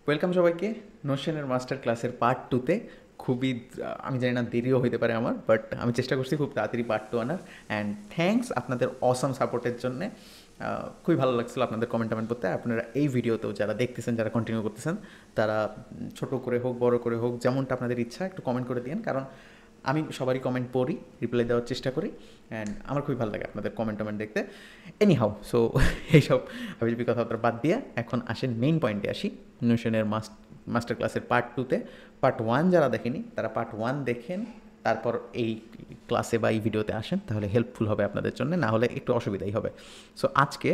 Welcome সবাইকে নোশনের master ক্লাসের part টুতে। খুবই আমি জানি না দেরিও হইতে পারে আমার, বাট আমি চেষ্টা করছি খুব তাড়াতাড়ি পার্ট টু আনার। অ্যান্ড থ্যাঙ্কস আপনাদের অসাম সাপোর্টের জন্যে। খুবই ভালো লাগছিলো আপনাদের কমেন্ট করতে। আপনারা এই ভিডিওতেও যারা দেখতেছেন, যারা কন্টিনিউ করতেছেন, তারা ছোট করে হোক বড় করে হোক যেমনটা আপনাদের ইচ্ছা একটু কমেন্ট করে দিন, কারণ আমি সবারই কমেন্ট পড়ি, রিপ্লাই দেওয়ার চেষ্টা করি, অ্যান্ড আমার খুবই ভালো লাগে আপনাদের কমেন্ট দেখতে। এনি হাউ, সো এইসব হাবিজাবি কথাবার্তা বাদ দিয়ে এখন আসেন মেইন পয়েন্টে আসি। নোশনের মাস্টার ক্লাসের পার্ট টুতে। পার্ট ওয়ান যারা দেখেনি তারা পার্ট ওয়ান দেখেন, তারপর এই ক্লাসে বা এই ভিডিওতে আসেন, তাহলে হেল্পফুল হবে আপনাদের জন্য, না হলে একটু অসুবিধাই হবে। সো আজকে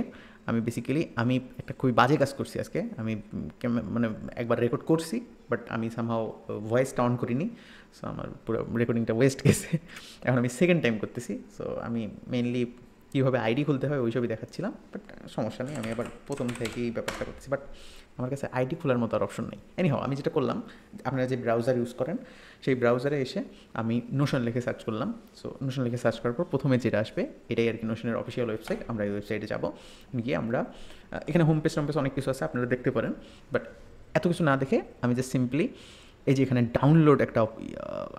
আমি বেসিক্যালি একটা খুবই বাজে কাজ করছি আজকে। আমি মানে একবার রেকর্ড করছি, বাট আমি সামহাও ভয়েসটা অন করিনি, সো আমার পুরো রেকর্ডিংটা ওয়েস্ট গেছে। এখন আমি সেকেন্ড টাইম করতেছি। সো আমি মেইনলি কীভাবে আইডি খুলতে হয় ওইসবই দেখাচ্ছিলাম, বাট সমস্যা নেই, আমি আবার প্রথম থেকেই ব্যাপারটা করতেছি। বাট আমার কাছে আইডি খোলার মতো আর অপশন নেই। এনিহাও আমি যেটা করলাম, আপনারা যে ব্রাউজার ইউজ করেন সেই ব্রাউজারে এসে আমি নোশন লিখে সার্চ করলাম। সো নোশন লিখে সার্চ করার পর প্রথমে যেটা আসবে এটাই আর কি নোশনের অফিসিয়াল ওয়েবসাইট। আমরা এই ওয়েবসাইটে যাবো, গিয়ে আমরা এখানে হোম পেজ অনেক কিছু আছে, আপনারা দেখতে পারেন। বাট এত কিছু না দেখে আমি যে সিম্পলি এই যে এখানে ডাউনলোড একটা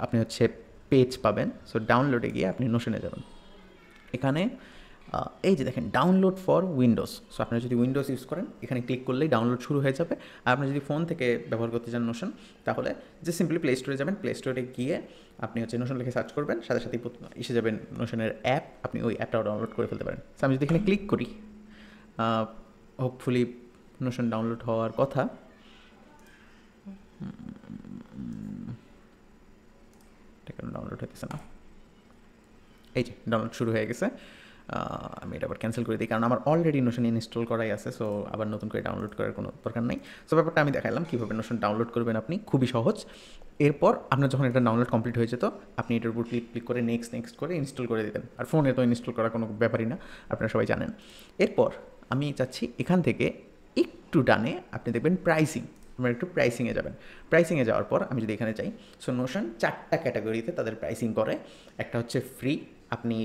আপনি হচ্ছে পেজ পাবেন। সো ডাউনলোডে গিয়ে আপনি নোশনে যাবেন। এখানে এই যে দেখেন ডাউনলোড ফর উইন্ডোজ। সো আপনারা যদি উইন্ডোজ ইউজ করেন এখানে ক্লিক করলেই ডাউনলোড শুরু হয়ে যাবে। আর আপনি যদি ফোন থেকে ব্যবহার করতে চান নোশন, তাহলে যে সিম্পলি প্লে স্টোরে যাবেন, প্লে স্টোরে গিয়ে আপনি হচ্ছে নোশন লিখে সার্চ করবেন, সাথে সাথেই এসে যাবেন নোশনের অ্যাপ, আপনি ওই অ্যাপটাও ডাউনলোড করে ফেলতে পারেন। সো আমি যদি এখানে ক্লিক করি, হোপফুলি নোশন ডাউনলোড হওয়ার কথা। এটা কেন ডাউনলোড হইতেছে না? এই যে ডাউনলোড শুরু হয়ে গেছে। আমি এটা আবার ক্যান্সেল করে দিই, কারণ আমার অলরেডি নোশন ইনস্টল করাই আছে। সো আবার নতুন করে ডাউনলোড করার কোনো দরকার নেই। সো ব্যাপারটা আমি দেখালাম কীভাবে নোশন ডাউনলোড করবেন আপনি, খুবই সহজ। এরপর আপনার যখন এটা ডাউনলোড কমপ্লিট হয়ে যেত, আপনি এটার উপর ক্লিক করে নেক্সট করে ইনস্টল করে দিতেন। আর ফোনে তো ইনস্টল করা কোনো ব্যাপারই না, আপনারা সবাই জানেন। এরপর আমি চাচ্ছি এখান থেকে একটু ডানে আপনি দেখবেন প্রাইসিং। আপনারা একটু প্রাইসিংয়ে যাবেন। প্রাইসিংয়ে যাওয়ার পর আমি যদি এখানে চাই, সো নোশন 4টা ক্যাটাগরিতে তাদের প্রাইসিং করে। একটা হচ্ছে ফ্রি, আপনি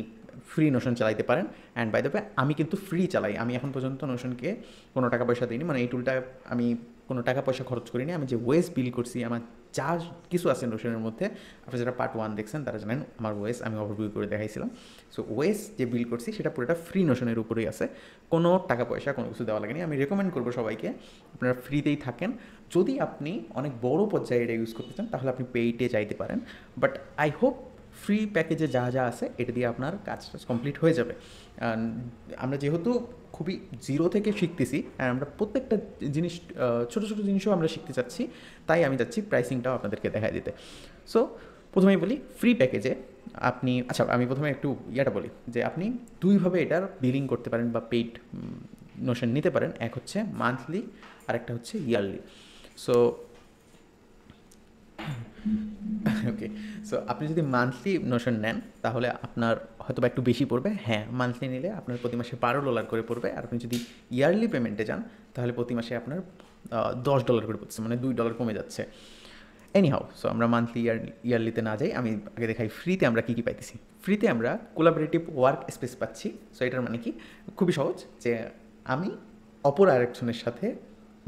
ফ্রি নোশন চালাইতে পারেন। অ্যান্ড বাই দ্য ওয়ে আমি কিন্তু ফ্রি চালাই, আমি এখন পর্যন্ত নোশনকে কোনো টাকা পয়সা দিইনি, মানে এই টুলটা আমি কোনো টাকা পয়সা খরচ করিনি। আমি যে ওয়েস বিল করছি, আমার যা কিছু আছে নোশনের মধ্যে, আপনি যারা পার্ট ওয়ান দেখছেন তারা জানেন আমার ওয়েস আমি ওভারভিউ করে দেখাইছিলাম। সো ওয়েস যে বিল করছি সেটা পুরোটা ফ্রি নোশনের উপরেই আছে, কোনো টাকা পয়সা কোনো কিছু দেওয়া লাগেনি। আমি রেকমেন্ড করবো সবাইকে আপনারা ফ্রিতেই থাকেন। যদি আপনি অনেক বড় পর্যায়ে এটা ইউজ করতে চান তাহলে আপনি পেইডে চাইতে পারেন, বাট আই হোপ ফ্রি প্যাকেজে যা যা আছে এটা দিয়ে আপনার কাজটা কমপ্লিট হয়ে যাবে। আমরা যেহেতু খুবই জিরো থেকে শিখতেছি, আর আমরা প্রত্যেকটা জিনিস ছোটো ছোটো জিনিসও আমরা শিখতে চাচ্ছি, তাই আমি চাচ্ছি প্রাইসিংটাও আপনাদেরকে দেখাই দিতে। সো প্রথমেই বলি ফ্রি প্যাকেজে আপনি, আচ্ছা আমি প্রথমে একটু বলি যে আপনি দুইভাবে এটার বিলিং করতে পারেন বা পেইড নোশন নিতে পারেন। এক হচ্ছে মান্থলি আর একটা হচ্ছে ইয়ারলি। সো ওকে, সো আপনি যদি মান্থলি নোশন নেন তাহলে আপনার হয়তো বা একটু বেশি পড়বে। হ্যাঁ, মান্থলি নিলে আপনার প্রতি মাসে $12 করে পড়বে। আর আপনি যদি ইয়ারলি পেমেন্টে যান তাহলে প্রতি মাসে আপনার $10 করে পড়ছে, মানে $2 কমে যাচ্ছে। এনিহাউ, সো আমরা মান্থলি ইয়ারলিতে না যাই, আমি আগে দেখাই ফ্রিতে আমরা কী কী পাইতেছি। ফ্রিতে আমরা কোলাবোরেটিভ ওয়ার্ক স্পেস পাচ্ছি। সো এটার মানে কি, খুবই সহজ, যে আমি অপর আরেকজনের সাথে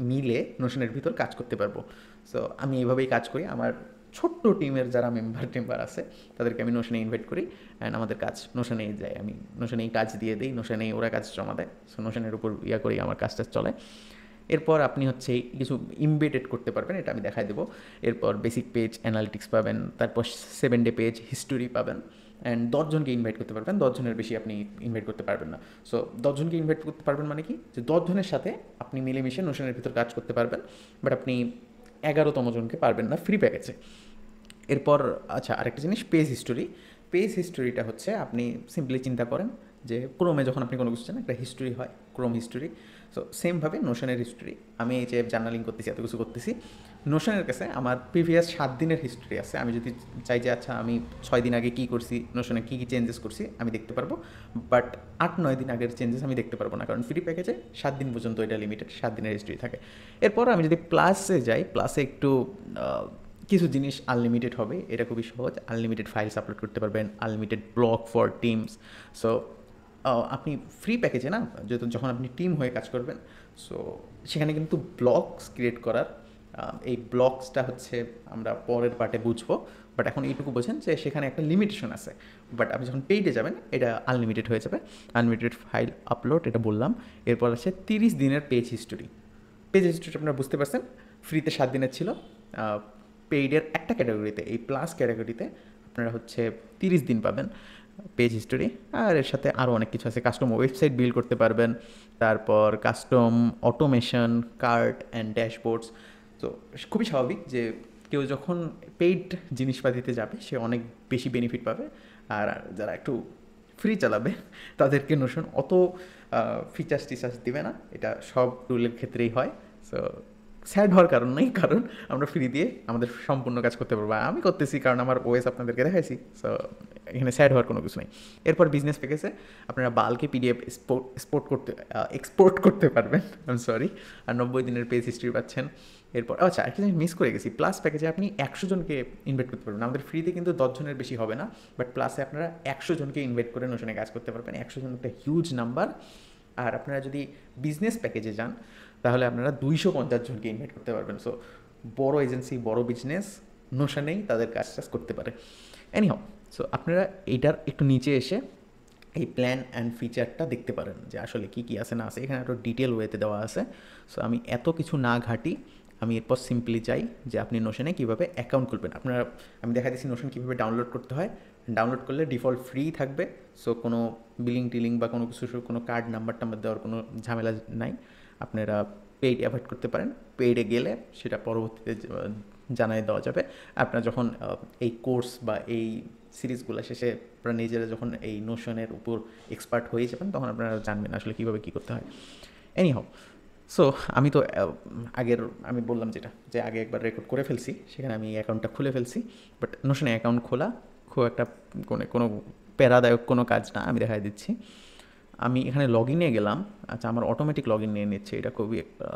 মিলে নোশনের ভিতর কাজ করতে পারবো। সো আমি এইভাবেই কাজ করি। আমার ছোট্ট টিমের যারা মেম্বার আছে তাদেরকে আমি নোশনে ইনভাইট করি, অ্যান্ড আমাদের কাজ নোশনেই যায়, আমি নোশনেই কাজ দিয়ে দিই, নোশনেই ওরা কাজ জমা দেয়। সো নোশনের উপর করেই আমার কাজটা চলে। এরপর আপনি হচ্ছে কিছু ইমবেডেড করতে পারবেন, এটা আমি দেখাই দেবো। এরপর বেসিক পেজ অ্যানালিটিক্স পাবেন, তারপর 7 ডে পেজ হিস্টোরি পাবেন, অ্যান্ড 10 জনকে ইনভাইট করতে পারবেন। 10 জনের বেশি আপনি ইনভাইট করতে পারবেন না। সো 10 জনকে ইনভাইট করতে পারবেন মানে কি, যে 10 জনের সাথে আপনি মিলেমিশে নোশনের ভিতর কাজ করতে পারবেন, বাট আপনি 11তম জনকে পারবেন না ফ্রি প্যাকেজে। এরপর আচ্ছা আরেকটা জিনিস, পেজ হিস্টোরি। পেজ হিস্টোরিটা হচ্ছে আপনি সিম্পলি চিন্তা করেন যে ক্রোমে যখন আপনি কোনো কিছু চান একটা হিস্টোরি হয়, ক্রোম হিস্টোরি। সো সেমভাবে নোশনের হিস্টোরি, আমি এই যে জার্নালিং করতেছি, এত কিছু করতেছি, নোশনের কাছে আমার প্রিভিয়াস 7 দিনের হিস্টোরি আছে। আমি যদি চাই যে আচ্ছা আমি 6 দিন আগে কী করছি, নোশনে কী কী চেঞ্জেস করছি আমি দেখতে পারবো, বাট 8-9 দিন আগের চেঞ্জেস আমি দেখতে পারবো না, কারণ ফ্রি প্যাকেজে 7 দিন পর্যন্ত এটা লিমিটেড, 7 দিনের হিস্টোরি থাকে। এরপর আমি যদি প্লাসে যাই, প্লাসে একটু কিছু জিনিস আনলিমিটেড হবে, এটা খুবই সহজ। আনলিমিটেড ফাইলস আপলোড করতে পারবেন, unlimited blog for teams. So আপনি ফ্রি প্যাকেজে না, যেহেতু যখন আপনি টিম হয়ে কাজ করবেন, সো সেখানে কিন্তু ব্লগস ক্রিয়েট করার এই ব্লকসটা হচ্ছে আমরা পরের পার্টে বুঝবো, বাট এখন এইটুকু বোঝেন যে সেখানে একটা লিমিটেশন আছে। বাট আপনি যখন পেইডে যাবেন এটা আনলিমিটেড হয়ে যাবে, আনলিমিটেড ফাইল আপলোড, এটা বললাম। এরপর আছে 30 দিনের পেজ হিস্টোরি। পেজ হিস্টোরি আপনারা বুঝতে পারছেন, ফ্রিতে 7 দিনের ছিল, পেইডের একটা ক্যাটাগরিতে, এই প্লাস ক্যাটাগরিতে আপনারা হচ্ছে 30 দিন পাবেন পেজ হিস্টোরি। আর এর সাথে আরও অনেক কিছু আছে, কাস্টম ওয়েবসাইট বিল্ড করতে পারবেন, তারপর কাস্টম অটোমেশন, কার্ট অ্যান্ড ড্যাশবোর্ডস। তো খুবই স্বাভাবিক যে কেউ যখন পেইড জিনিসপাতিতে যাবে সে অনেক বেশি বেনিফিট পাবে, আর যারা একটু ফ্রি চালাবে তাদেরকে নোশন অত ফিচার্স টিচার্স দিবে না, এটা সব টুলের ক্ষেত্রেই হয়। সো স্যাড হওয়ার কারণ নেই, কারণ আমরা ফ্রি দিয়ে আমাদের সম্পূর্ণ কাজ করতে পারবো। আমি করতেছি কারণ আমার ওএস আপনাদেরকে দেখাইছি, সো এখানে স্যাড হওয়ার কোনো কিছু নেই। এরপর বিজনেস প্যাকেজে আপনারা বাল্কে পিডিএফ এক্সপোর্ট করতে পারবেন, আই এম সরি। আর 90 দিনের পেজ হিস্ট্রি পাচ্ছেন। এরপর আচ্ছা একটা জিনিস মিস করে গেছি, প্লাস প্যাকেজে আপনি 100 জনকে ইনভাইট করতে পারবেন। আমাদের ফ্রিতে কিন্তু 10 জনের বেশি হবে না, বাট প্লাসে আপনারা 100 জনকে ইনভাইট করে নোশনে কাজ করতে পারবেন। 100 জন একটা হিউজ নাম্বার। আর আপনারা যদি বিজনেস প্যাকেজে যান তাহলে আপনারা 250 জনকে ইনভাইট করতে পারবেন। সো বড় এজেন্সি, বড় বিজনেস নোশনেই তাদের কাজ টাজ করতে পারে। এনিহাও, সো আপনারা এইটার একটু নিচে এসে এই প্ল্যান অ্যান্ড ফিচারটা দেখতে পারেন যে আসলে কী কী আছে না আছে, এখানে একটু ডিটেল ওয়েতে দেওয়া আছে। সো আমি এত কিছু না ঘাঁটি, আমি এরপর সিম্পলি চাই যে আপনি নোশনে কীভাবে অ্যাকাউন্ট খুলবেন। আপনারা, আমি দেখা দিচ্ছি নোশন কীভাবে ডাউনলোড করতে হয়। ডাউনলোড করলে ডিফল্ট ফ্রি থাকবে, সো কোনো বিলিং টিলিং বা কোনো কিছু, কোনো কার্ড নাম্বার টাম্বার দেওয়ার কোনো ঝামেলা নাই। আপনারা পেইড অ্যাভয়েড করতে পারেন, পেইডে গেলে সেটা পরবর্তীতে জানাই দেওয়া যাবে। আপনারা যখন এই কোর্স বা এই সিরিজগুলো শেষে আপনারা নিজেরা যখন এই নোশনের উপর এক্সপার্ট হয়ে যাবেন তখন আপনারা জানবেন আসলে কীভাবে কী করতে হয়। এনিহাও, সো আমি তো আমি বললাম যেটা, যে আগে একবার রেকর্ড করে ফেলছি, সেখানে আমি অ্যাকাউন্টটা খুলে ফেলছি। বাট নোশনে অ্যাকাউন্ট খোলা খুব একটা কোনো প্যারাদায়ক কোনো কাজ না, আমি দেখাই দিচ্ছি। আমি এখানে লগ ইনে গেলাম। আচ্ছা, আমার অটোমেটিক লগ ইন নিয়ে নিচ্ছে, এটা খুবই একটা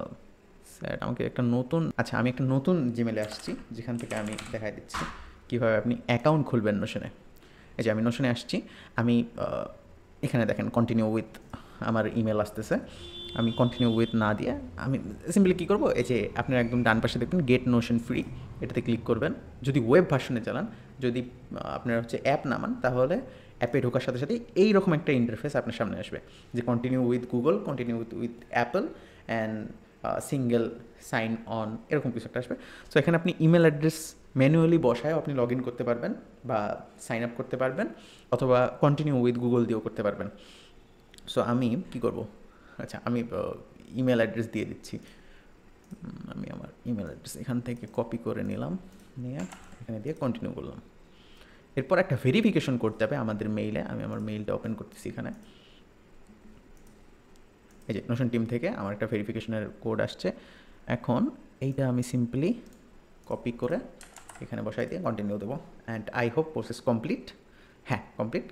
স্যাড। আমাকে একটা নতুন, আচ্ছা আমি একটা নতুন জিমেলে আসছি যেখান থেকে আমি দেখাই দিচ্ছি কীভাবে আপনি অ্যাকাউন্ট খুলবেন নোশনে। এই যে আমি নোশনে আসছি, আমি এখানে দেখেন কন্টিনিউ উইথ আমার ইমেল আসতেছে। আমি কন্টিনিউ উইথ না দিয়ে আমি সিম্পলি কী করবো, এই যে আপনার একদম ডান পাশে দেখবেন গেট নোশন ফ্রি, এটাতে ক্লিক করবেন। যদি ওয়েব ভার্সনে চালান, যদি আপনার হচ্ছে অ্যাপ নামান, তাহলে অ্যাপে ঢোকার সাথে সাথে এইরকম একটা ইন্টারফেস আপনার সামনে আসবে যে continue with Google, continue with Apple and single sign on, এরকম কিছু একটা আসবে। সো এখানে আপনি ইমেল অ্যাড্রেস ম্যানুয়ালি বসায় আপনি লগ ইন করতে পারবেন বা সাইন আপ করতে পারবেন, অথবা কন্টিনিউ উইথ গুগল দিয়েও করতে পারবেন। সো আমি কী করবো, আচ্ছা আমি ইমেল অ্যাড্রেস দিয়ে দিচ্ছি। আমি আমার ইমেল অ্যাড্রেস এখান থেকে কপি করে নিলাম, নিয়ে এখানে দিয়ে কন্টিনিউ করলাম। এরপর একটা ভেরিফিকেশন করতে হবে আমাদের মেইলে। আমি আমার মেইলটা ওপেন করতেছি এখানে। এই যে নোশন টিম থেকে আমার একটা ভেরিফিকেশনের কোড আসছে। এখন এইটা আমি সিম্পলি কপি করে এখানে বসাই দিয়ে কন্টিনিউ দেবো। And I hope process complete. হ্যাঁ, কমপ্লিট।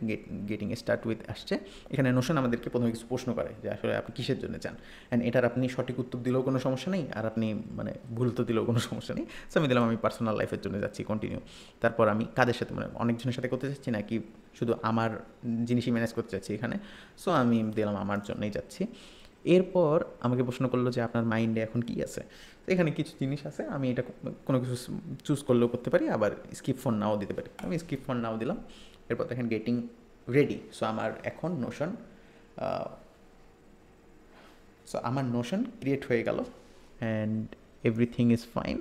গেটিং স্টার্ট উইথ আসছে। এখানে নোশন আমাদেরকে প্রথমে কিছু প্রশ্ন করে যে আসলে আপনি কিসের জন্য চান, অ্যান্ড এটার আপনি সঠিক উত্তর দিলেও কোনো সমস্যা নেই, আর আপনি মানে ভুল উত্তর দিলেও কোনো সমস্যা নেই। সো আমি দিলাম আমি পার্সোনাল লাইফের জন্য যাচ্ছি, কন্টিনিউ। তারপর আমি কাদের সাথে, মানে অনেকজনের সাথে করতে চাচ্ছি নাকি শুধু আমার জিনিসই ম্যানেজ করতে চাচ্ছি এখানে। সো আমি দিলাম আমার জন্যই যাচ্ছি। এরপর আমাকে প্রশ্ন করলো যে আপনার মাইন্ডে এখন কী আছে। তো এখানে কিছু জিনিস আছে, আমি এটা কোনো কিছু চুজ করলেও করতে পারি, আবার স্কিপ ফর নাও দিতে পারি। আমি স্কিপ ফর নাও দিলাম। এরপর দেখেন গেটিং রেডি। সো আমার এখন নোশন ক্রিয়েট হয়ে গেল, and everything is fine.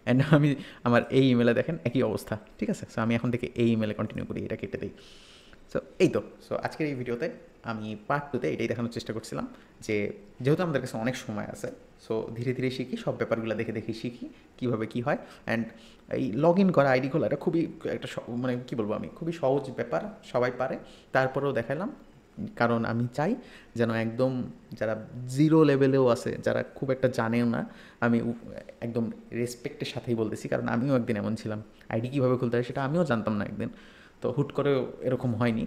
And আমি আমার এই ইমেলে দেখেন একই অবস্থা, ঠিক আছে। সো আমি এখন থেকে এই ইমেলে কন্টিনিউ করি, এটা কেটে দিই। সো এই তো। সো আজকের এই ভিডিওতে আমি পার্ট 2তে এটাই দেখানোর চেষ্টা করছিলাম যে যেহেতু আমাদের কাছে অনেক সময় আছে, সো ধীরে ধীরে শিখি, সব ব্যাপারগুলো দেখে দেখে শিখি কীভাবে কী হয়। অ্যান্ড এই লগ ইন করা, আইডি খোলা, এটা খুবই একটা মানে কী বলবো, আমি খুবই সহজ ব্যাপার, সবাই পারে। তারপরেও দেখালাম কারণ আমি চাই যেন একদম যারা জিরো লেভেলেও আছে, যারা খুব একটা জানেও না, আমি একদম রেসপেক্টের সাথেই বলতেছি, কারণ আমিও একদিন এমন ছিলাম। আইডি কীভাবে খুলতে হয় সেটা আমিও জানতাম না একদিন, তো হুট করেও এরকম হয়নি।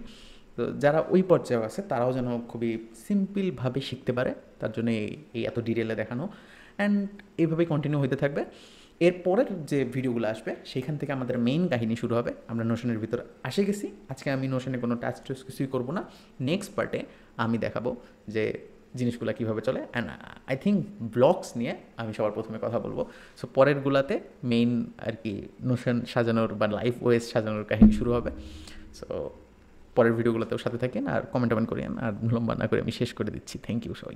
তো যারা ওই পর্যায়ে আছে তারাও যেন খুবই সিম্পলভাবে শিখতে পারে, তার জন্য এই এত ডিটেলে দেখানো। অ্যান্ড এইভাবেই কন্টিনিউ হতে থাকবে। এরপরের যে ভিডিওগুলো আসবে সেইখান থেকে আমাদের মেইন কাহিনী শুরু হবে। আমরা নোশনের ভিতর আসে গেছি, আজকে আমি নোশনে কোনো টাচ কিছুই করবো না। নেক্সট পার্টে আমি দেখাবো যে জিনিসগুলো কীভাবে চলে। অ্যান্ড আই থিঙ্ক ব্লগস নিয়ে আমি সবার প্রথমে কথা বলবো। সো পরেরগুলাতে মেইন আর কি নোশন সাজানোর বা লাইফ ওয়েস সাজানোর কাহিনী শুরু হবে। সো পরের ভিডিওগুলোতেও সাথে থাকেন আর কমেন্ট করেন, আর লম্বা না করে আমি শেষ করে দিচ্ছি। থ্যাংক ইউ সবাই।